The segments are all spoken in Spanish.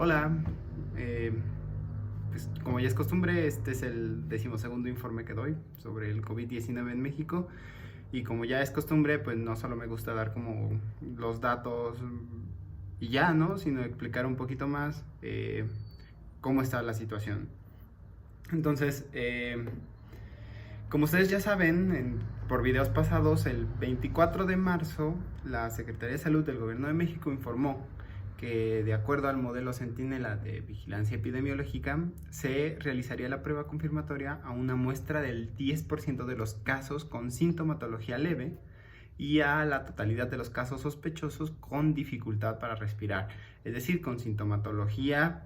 Hola, eh, pues como ya es costumbre, este es el 12º informe que doy sobre el COVID-19 en México. Y como ya es costumbre, pues no solo me gusta dar como los datos y ya, ¿no? Sino explicar un poquito más cómo está la situación. Entonces, como ustedes ya saben, por videos pasados, el 24 de marzo, la Secretaría de Salud del Gobierno de México informó que, de acuerdo al modelo Centinela de vigilancia epidemiológica, se realizaría la prueba confirmatoria a una muestra del 10% de los casos con sintomatología leve y a la totalidad de los casos sospechosos con dificultad para respirar, es decir, con sintomatología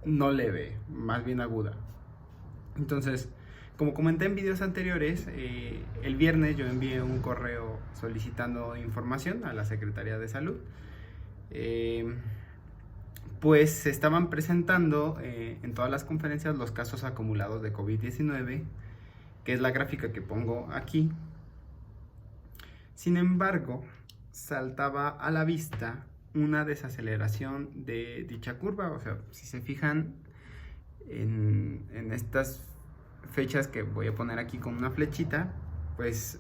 no leve, más bien aguda. Entonces, como comenté en videos anteriores, el viernes yo envié un correo solicitando información a la Secretaría de Salud. Pues se estaban presentando en todas las conferencias los casos acumulados de COVID-19, que es la gráfica que pongo aquí. Sin embargo, saltaba a la vista una desaceleración de dicha curva. O sea, si se fijan en estas fechas que voy a poner aquí con una flechita, pues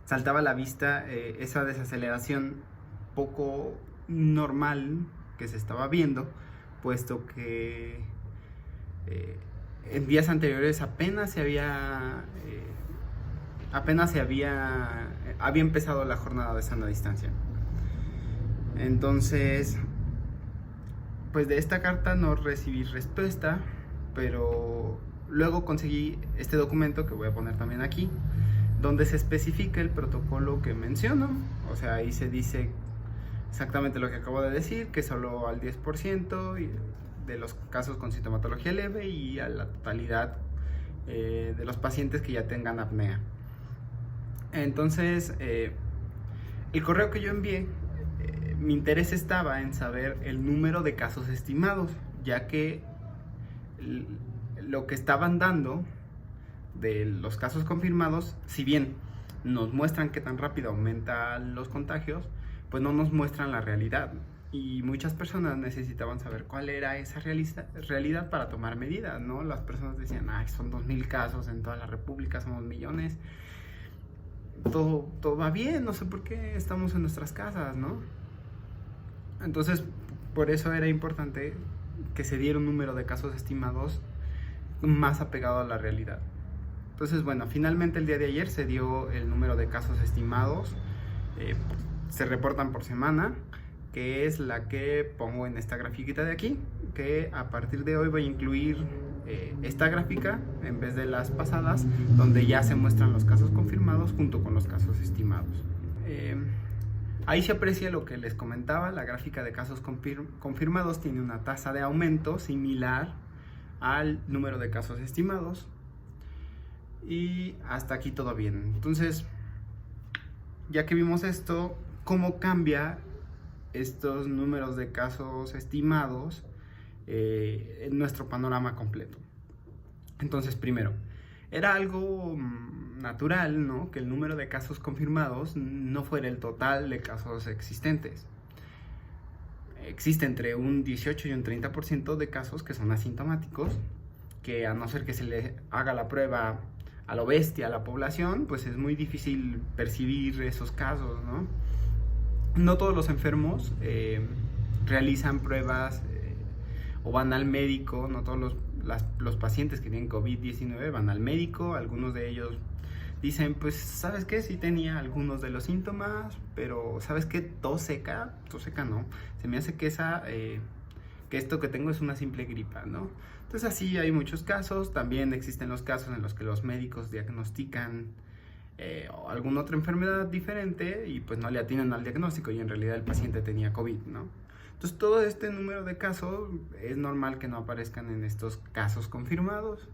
saltaba a la vista esa desaceleración poco normal que se estaba viendo, puesto que en días anteriores había empezado la jornada de sana distancia. Entonces, pues de esta carta no recibí respuesta, pero luego conseguí este documento que voy a poner también aquí, donde se especifica el protocolo que menciono. O sea, ahí se dice exactamente lo que acabo de decir, que solo al 10% de los casos con sintomatología leve y a la totalidad de los pacientes que ya tengan apnea. Entonces, el correo que yo envié, mi interés estaba en saber el número de casos estimados, ya que lo que estaban dando de los casos confirmados, si bien nos muestran qué tan rápido aumentan los contagios, pues no nos muestran la realidad. Y muchas personas necesitaban saber cuál era esa realidad para tomar medidas, ¿no? Las personas decían, ay, son 2000 casos en toda la república, somos millones. Todo va bien, no sé por qué estamos en nuestras casas, ¿no? Entonces, por eso era importante que se diera un número de casos estimados más apegado a la realidad. Entonces, bueno, finalmente el día de ayer se dio el número de casos estimados, se reportan por semana, que es la que pongo en esta grafiquita de aquí, que a partir de hoy voy a incluir esta gráfica en vez de las pasadas, donde ya se muestran los casos confirmados junto con los casos estimados. Ahí se aprecia lo que les comentaba, la gráfica de casos confirmados tiene una tasa de aumento similar al número de casos estimados, y hasta aquí todo bien. Entonces, ya que vimos esto, ¿cómo cambia estos números de casos estimados en nuestro panorama completo? Entonces, primero, era algo natural, ¿no?, que el número de casos confirmados no fuera el total de casos existentes. Existe entre un 18 y un 30% de casos que son asintomáticos, que a no ser que se le haga la prueba a lo bestia a la población, pues es muy difícil percibir esos casos, ¿no? No todos los enfermos realizan pruebas o van al médico. No todos los pacientes que tienen COVID-19 van al médico. Algunos de ellos dicen, pues, ¿sabes qué? Sí tenía algunos de los síntomas, pero ¿sabes qué? Tos seca no. Se me hace que que esto que tengo es una simple gripa, ¿no? Entonces así hay muchos casos. También existen los casos en los que los médicos diagnostican alguna otra enfermedad diferente y pues no le atinan al diagnóstico y en realidad el paciente tenía COVID, ¿no? Entonces todo este número de casos es normal que no aparezcan en estos casos confirmados.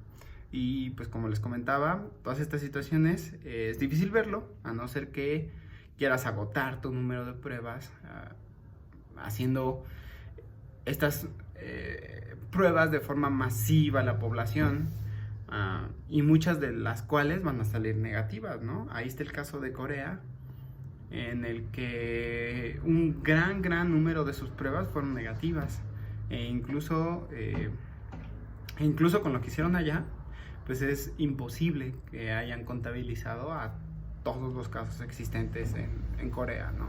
Y pues como les comentaba, todas estas situaciones es difícil verlo, a no ser que quieras agotar tu número de pruebas haciendo estas pruebas de forma masiva a la población, y muchas de las cuales van a salir negativas, ¿no? Ahí está el caso de Corea, en el que un gran número de sus pruebas fueron negativas, incluso con lo que hicieron allá, pues es imposible que hayan contabilizado a todos los casos existentes en Corea, ¿no?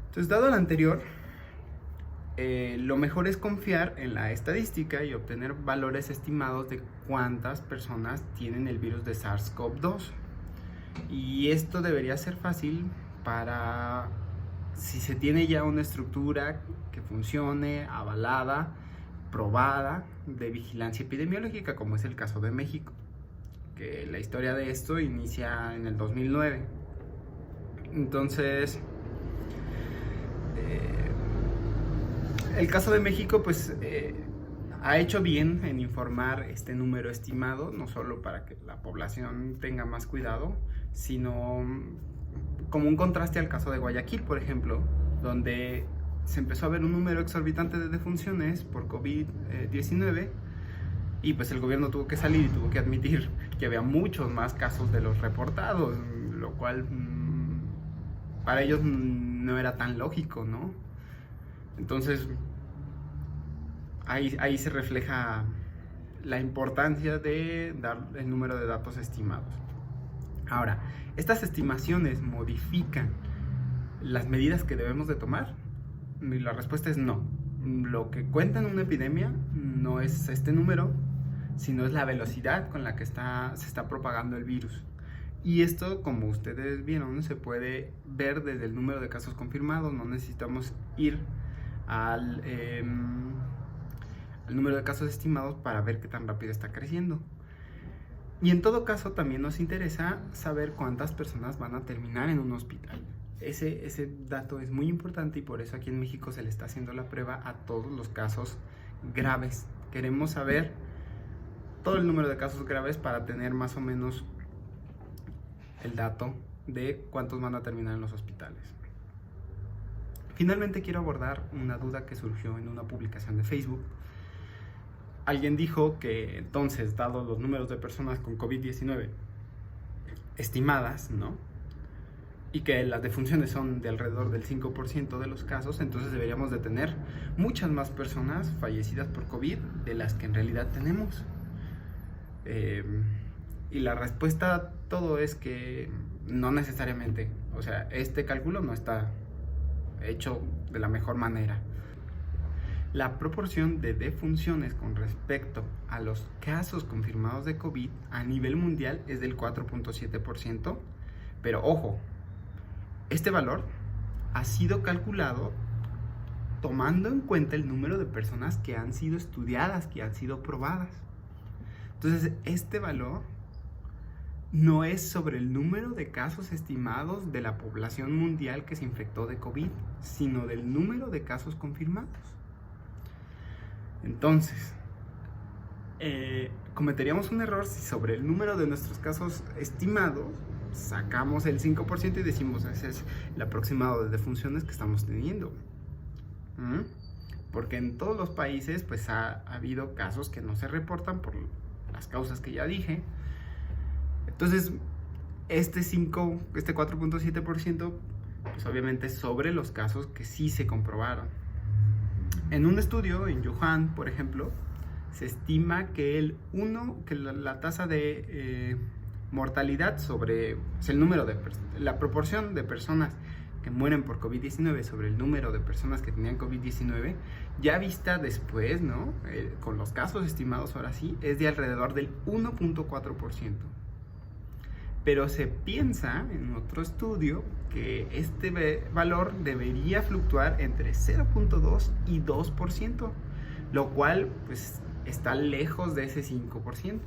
Entonces, dado lo anterior, lo mejor es confiar en la estadística y obtener valores estimados de cuántas personas tienen el virus de SARS-CoV-2. Y esto debería ser fácil para si se tiene ya una estructura que funcione, avalada, probada, de vigilancia epidemiológica, como es el caso de México, que la historia de esto inicia en el 2009. Entonces, el caso de México, pues, ha hecho bien en informar este número estimado, no solo para que la población tenga más cuidado, sino como un contraste al caso de Guayaquil, por ejemplo, donde se empezó a ver un número exorbitante de defunciones por COVID-19 y pues el gobierno tuvo que salir y tuvo que admitir que había muchos más casos de los reportados, lo cual para ellos no era tan lógico, ¿no? Entonces, ahí se refleja la importancia de dar el número de datos estimados. Ahora, ¿estas estimaciones modifican las medidas que debemos de tomar? Y la respuesta es no. Lo que cuenta en una epidemia no es este número, sino es la velocidad con la que se está propagando el virus. Y esto, como ustedes vieron, se puede ver desde el número de casos confirmados. No necesitamos ir al número de casos estimados para ver qué tan rápido está creciendo. Y en todo caso también nos interesa saber cuántas personas van a terminar en un hospital. Ese dato es muy importante y por eso aquí en México se le está haciendo la prueba a todos los casos graves. Queremos saber todo el número de casos graves para tener más o menos el dato de cuántos van a terminar en los hospitales. Finalmente quiero abordar una duda que surgió en una publicación de Facebook. Alguien dijo que entonces, dado los números de personas con COVID-19 estimadas, ¿no?, y que las defunciones son de alrededor del 5% de los casos, entonces deberíamos de tener muchas más personas fallecidas por COVID de las que en realidad tenemos. Y la respuesta a todo es que no necesariamente. O sea, este cálculo no está hecho de la mejor manera. La proporción de defunciones con respecto a los casos confirmados de COVID a nivel mundial es del 4.7%, pero ojo, este valor ha sido calculado tomando en cuenta el número de personas que han sido estudiadas, que han sido probadas. Entonces, este valor no es sobre el número de casos estimados de la población mundial que se infectó de COVID, sino del número de casos confirmados. Entonces, cometeríamos un error si sobre el número de nuestros casos estimados sacamos el 5% y decimos ese es el aproximado de defunciones que estamos teniendo. Porque en todos los países pues ha habido casos que no se reportan por las causas que ya dije. Entonces, este 4.7% pues obviamente es sobre los casos que sí se comprobaron. En un estudio en Wuhan, por ejemplo, se estima que la tasa de mortalidad sobre el número de la proporción de personas que mueren por COVID-19 sobre el número de personas que tenían COVID-19, ya vista después, ¿no?, con los casos estimados ahora sí, es de alrededor del 1.4%. Pero se piensa en otro estudio que este valor debería fluctuar entre 0.2 y 2%, lo cual pues está lejos de ese 5%.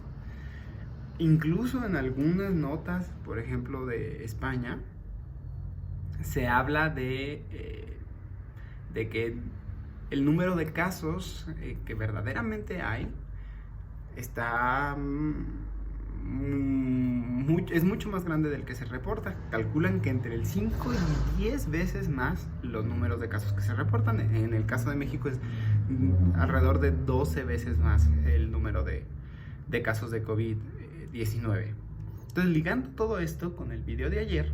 Incluso en algunas notas, por ejemplo de España, se habla de que el número de casos que verdaderamente hay está es mucho más grande del que se reporta. Calculan que entre el 5 y 10 veces más los números de casos que se reportan. En el caso de México es alrededor de 12 veces más el número de casos de COVID-19. Entonces, ligando todo esto con el video de ayer,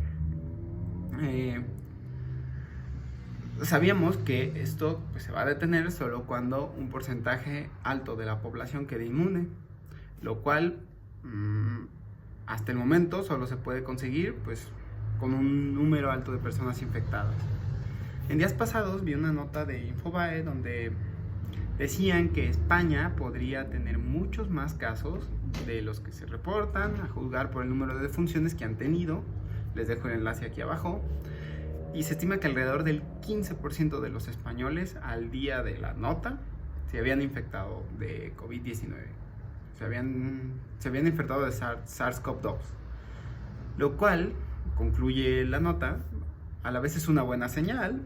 Sabíamos que esto pues, se va a detener solo cuando un porcentaje alto de la población quede inmune, lo cual hasta el momento solo se puede conseguir pues, con un número alto de personas infectadas. En días pasados vi una nota de Infobae donde decían que España podría tener muchos más casos de los que se reportan, a juzgar por el número de defunciones que han tenido. Les dejo el enlace aquí abajo. Y se estima que alrededor del 15% de los españoles al día de la nota se habían infectado de COVID-19. Se habían infectado de SARS-CoV-2. Lo cual, concluye la nota, a la vez es una buena señal,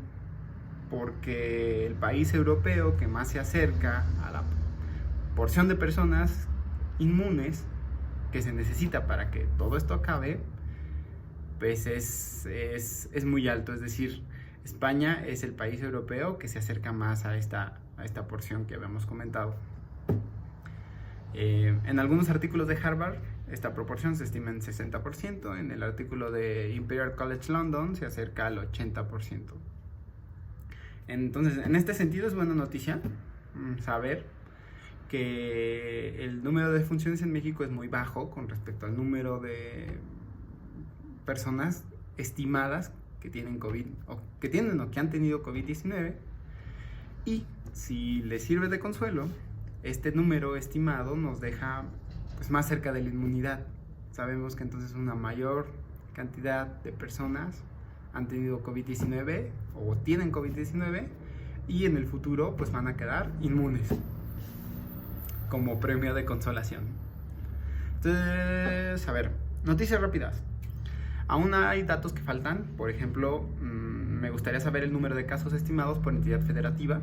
porque el país europeo que más se acerca a la porción de personas inmunes que se necesita para que todo esto acabe, pues es muy alto. Es decir, España es el país europeo que se acerca más a esta porción que habíamos comentado. En algunos artículos de Harvard esta proporción se estima en 60%, en el artículo de Imperial College London se acerca al 80%. Entonces, en este sentido es buena noticia saber que el número de defunciones en México es muy bajo con respecto al número de personas estimadas que tienen COVID o que han tenido COVID-19. Y si les sirve de consuelo, este número estimado nos deja pues, más cerca de la inmunidad. Sabemos que entonces una mayor cantidad de personas han tenido COVID-19 o tienen COVID-19 y en el futuro pues van a quedar inmunes como premio de consolación. Entonces, a ver, noticias rápidas. Aún hay datos que faltan. Por ejemplo, me gustaría saber el número de casos estimados por entidad federativa.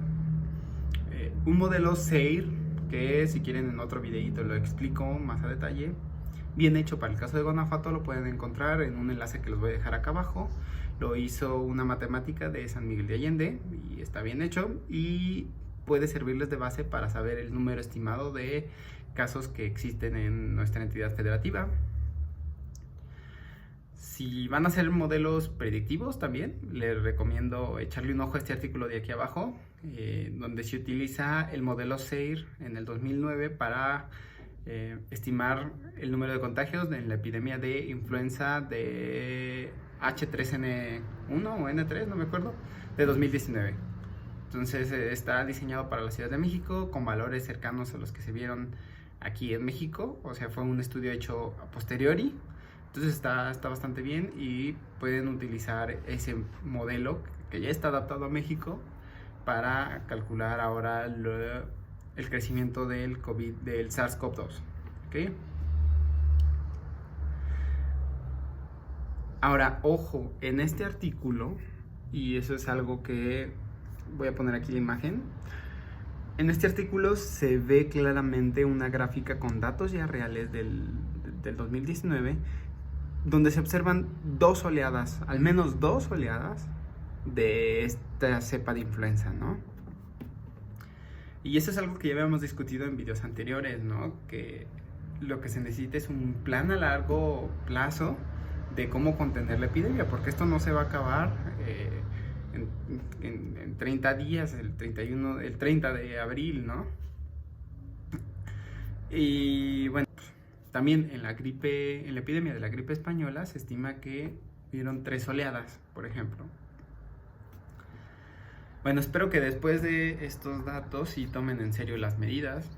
Un modelo SEIR, que si quieren en otro videito lo explico más a detalle, bien hecho para el caso de Guanajuato, lo pueden encontrar en un enlace que les voy a dejar acá abajo. Lo hizo una matemática de San Miguel de Allende y está bien hecho y puede servirles de base para saber el número estimado de casos que existen en nuestra entidad federativa. Si van a hacer modelos predictivos también, les recomiendo echarle un ojo a este artículo de aquí abajo, donde se utiliza el modelo SEIR en el 2009 para estimar el número de contagios en la epidemia de influenza de H3N1 o N3, no me acuerdo, de 2019. Entonces está diseñado para la Ciudad de México con valores cercanos a los que se vieron aquí en México, o sea, fue un estudio hecho a posteriori. Entonces está bastante bien y pueden utilizar ese modelo que ya está adaptado a México para calcular ahora el crecimiento del SARS-CoV-2. ¿Okay? Ahora, ojo, en este artículo, y eso es algo que voy a poner aquí la imagen, en este artículo se ve claramente una gráfica con datos ya reales del 2019, donde se observan al menos dos oleadas de esta cepa de influenza, ¿no? Y eso es algo que ya habíamos discutido en videos anteriores, ¿no? Que lo que se necesita es un plan a largo plazo de cómo contener la epidemia, porque esto no se va a acabar en 30 días, el 30 de abril, ¿no? Y bueno, también en la epidemia de la gripe española se estima que hubieron 3 oleadas, por ejemplo. Bueno, espero que después de estos datos sí tomen en serio las medidas.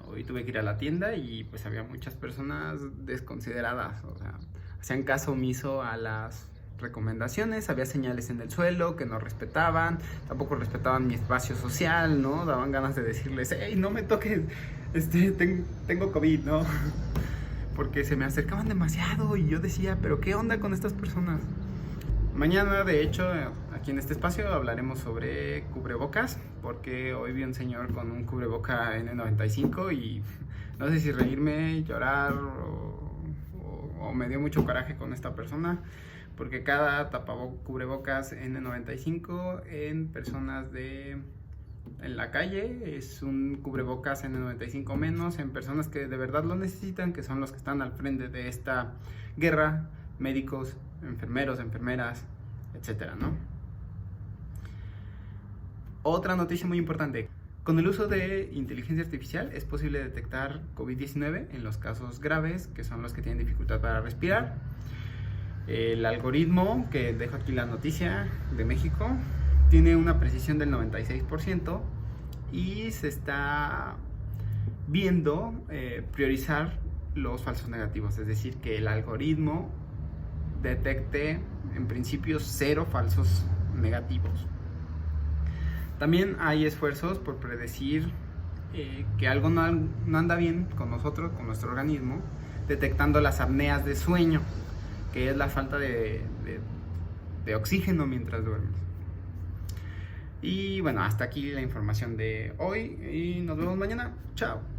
Hoy tuve que ir a la tienda y pues había muchas personas desconsideradas, o sea, hacían caso omiso a las recomendaciones, había señales en el suelo que no respetaban, tampoco respetaban mi espacio social, ¿no? Daban ganas de decirles, hey, no me toques, tengo COVID, ¿no? Porque se me acercaban demasiado y yo decía, pero ¿qué onda con estas personas? Mañana, de hecho, aquí en este espacio hablaremos sobre cubrebocas, porque hoy vi un señor con un cubreboca N95 y no sé si reírme, llorar o me dio mucho coraje con esta persona, porque cada cubrebocas N95 en personas en la calle es un cubrebocas N95 menos en personas que de verdad lo necesitan, que son los que están al frente de esta guerra: médicos, enfermeros, enfermeras, etcétera, ¿no? Otra noticia muy importante. Con el uso de inteligencia artificial es posible detectar COVID-19 en los casos graves, que son los que tienen dificultad para respirar. El algoritmo, que dejo aquí la noticia de México, tiene una precisión del 96% y se está viendo priorizar los falsos negativos, es decir, que el algoritmo detecte en principio 0 falsos negativos. También hay esfuerzos por predecir que algo no anda bien con nosotros, con nuestro organismo, detectando las apneas de sueño, que es la falta de oxígeno mientras duermes. Y bueno, hasta aquí la información de hoy y nos vemos mañana. Chao.